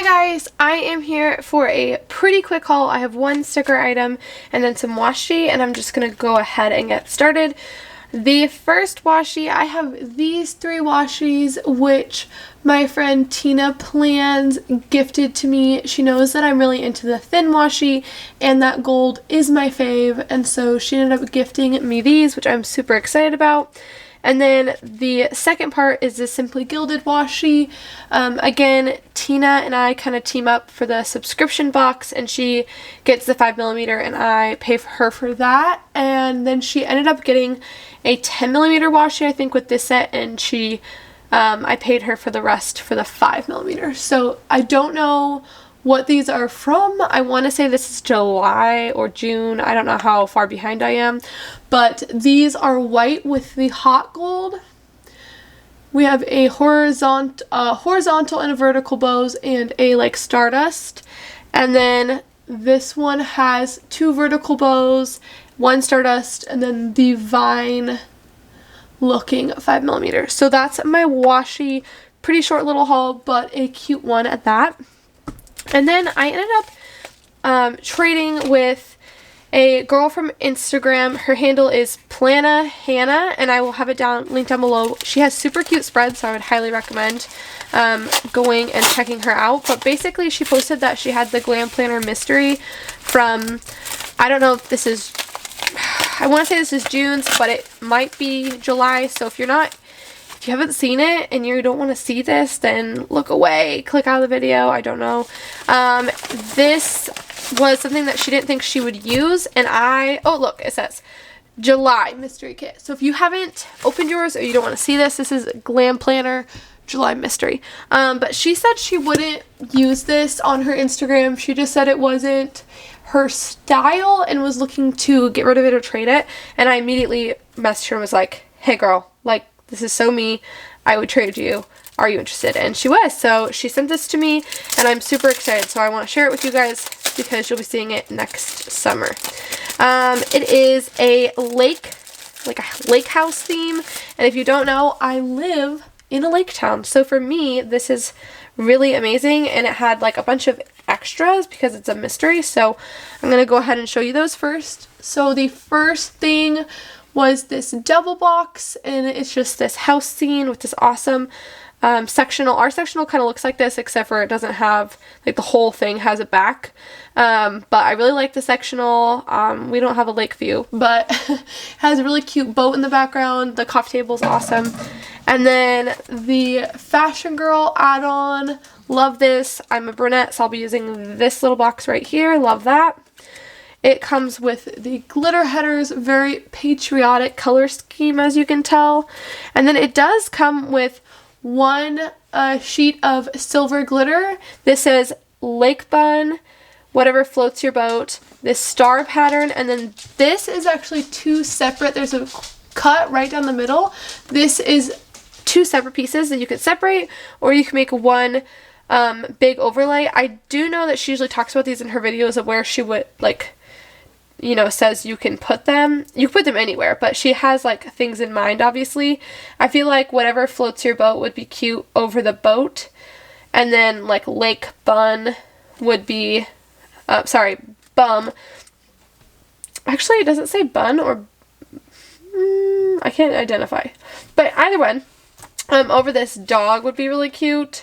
Hi guys, I am here for a pretty quick haul. I have one sticker item and then some washi, and I'm just going to go ahead and get started. The first washi, I have these three washies which my friend Tina Plans gifted to me. She knows that I'm really into the thin washi and that gold is my fave, and so she ended up gifting me these, which I'm super excited about. And then the second part is the Simply Gilded washi. Again, Tina and I kind of team up for the subscription box, and she gets the 5mm and I pay for her for that. And then she ended up getting a 10mm washi, I think, with this set, and I paid her for the rest for the 5mm. So I don't know what these are from. I want to say this is July or June. I don't know how far behind I am. But these are white with the hot gold. We have a horizontal and a vertical bows and a like stardust. And then this one has two vertical bows, one stardust, and then the vine looking 5mm. So that's my washi. Pretty short little haul, but a cute one at that. And then I ended up trading with a girl from Instagram. Her handle is Planna Hannah, and I will have it linked down below. She has super cute spreads, so I would highly recommend going and checking her out. But basically, she posted that she had the Glam Planner mystery from, I don't know if this is, I want to say this is June's, but it might be July. So if you haven't seen it and you don't want to see this, then look away, click out of the video, I don't know. This was something that she didn't think she would use, and oh look, it says July mystery kit. So if you haven't opened yours or you don't want to see this, this is Glam Planner July mystery. But she said she wouldn't use this on her Instagram. She just said it wasn't her style and was looking to get rid of it or trade it. And I immediately messaged her and was like, hey girl, like, this is so me. I would trade you. Are you interested? And she was. So she sent this to me, and I'm super excited. So I want to share it with you guys because you'll be seeing it next summer. It is a lake, like a lake house theme. And if you don't know, I live in a lake town. So for me, this is really amazing. And it had like a bunch of extras because it's a mystery. So I'm going to go ahead and show you those first. So the first thing was this double box, and it's just this house scene with this awesome sectional. Our sectional kind of looks like this, except for it doesn't have, like, the whole thing has a back. But I really like the sectional. We don't have a lake view, but it has a really cute boat in the background. The coffee table is awesome. And then the Fashion Girl add-on. Love this. I'm a brunette, so I'll be using this little box right here. Love that. It comes with the glitter headers, very patriotic color scheme, as you can tell. And then it does come with one sheet of silver glitter. This says Lake Bun, whatever floats your boat, this star pattern, and then this is actually two separate. There's a cut right down the middle. This is two separate pieces that you could separate, or you can make one big overlay. I do know that she usually talks about these in her videos of where she would, like, you know, says you can put them anywhere, but she has like things in mind, obviously. I feel like whatever floats your boat would be cute over the boat, and then like Lake Bun would be, bum. Actually, it doesn't say bun or, I can't identify, but either one, over this dog would be really cute,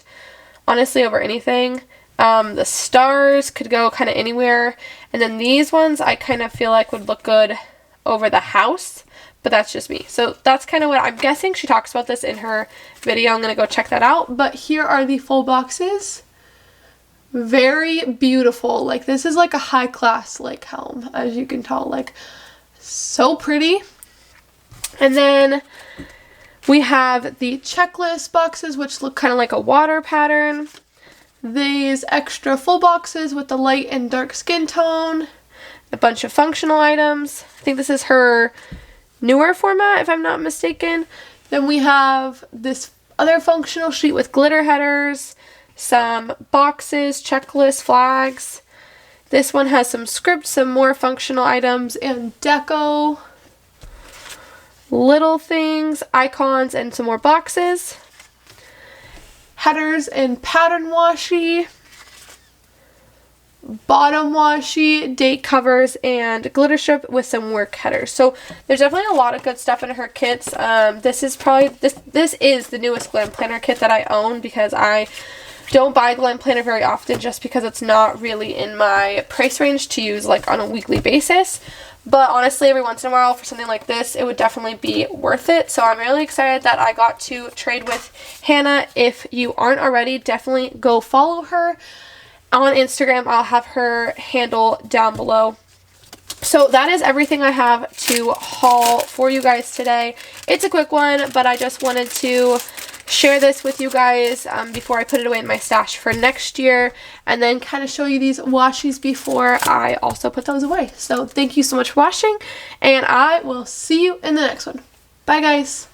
honestly, over anything. The stars could go kind of anywhere, and then these ones I kind of feel like would look good over the house, but that's just me. So that's kind of what I'm guessing. She talks about this in her video. I'm going to go check that out, but here are the full boxes. Very beautiful. Like, this is like a high-class lake home, as you can tell. Like, so pretty. And then we have the checklist boxes, which look kind of like a water pattern. These extra full boxes with the light and dark skin tone. A bunch of functional items. I think this is her newer format, if I'm not mistaken. Then we have this other functional sheet with glitter headers, some boxes, checklists, flags. This one has some script, some more functional items, and deco. Little things, icons, and some more boxes. Headers and pattern washi. bottom washi, date covers, and glitter strip with some work headers. So there's definitely a lot of good stuff in her kits. This is the newest Glam Planner kit that I own, because I don't buy Glam Planner very often just because it's not really in my price range to use like on a weekly basis. But honestly, every once in a while for something like this, it would definitely be worth it. So I'm really excited that I got to trade with Hannah. If you aren't already, definitely go follow her on Instagram. I'll have her handle down below. So that is everything I have to haul for you guys today. It's a quick one, but I just wanted to share this with you guys before I put it away in my stash for next year, and then kind of show you these washies before I also put those away. So thank you so much for watching, and I will see you in the next one. Bye guys.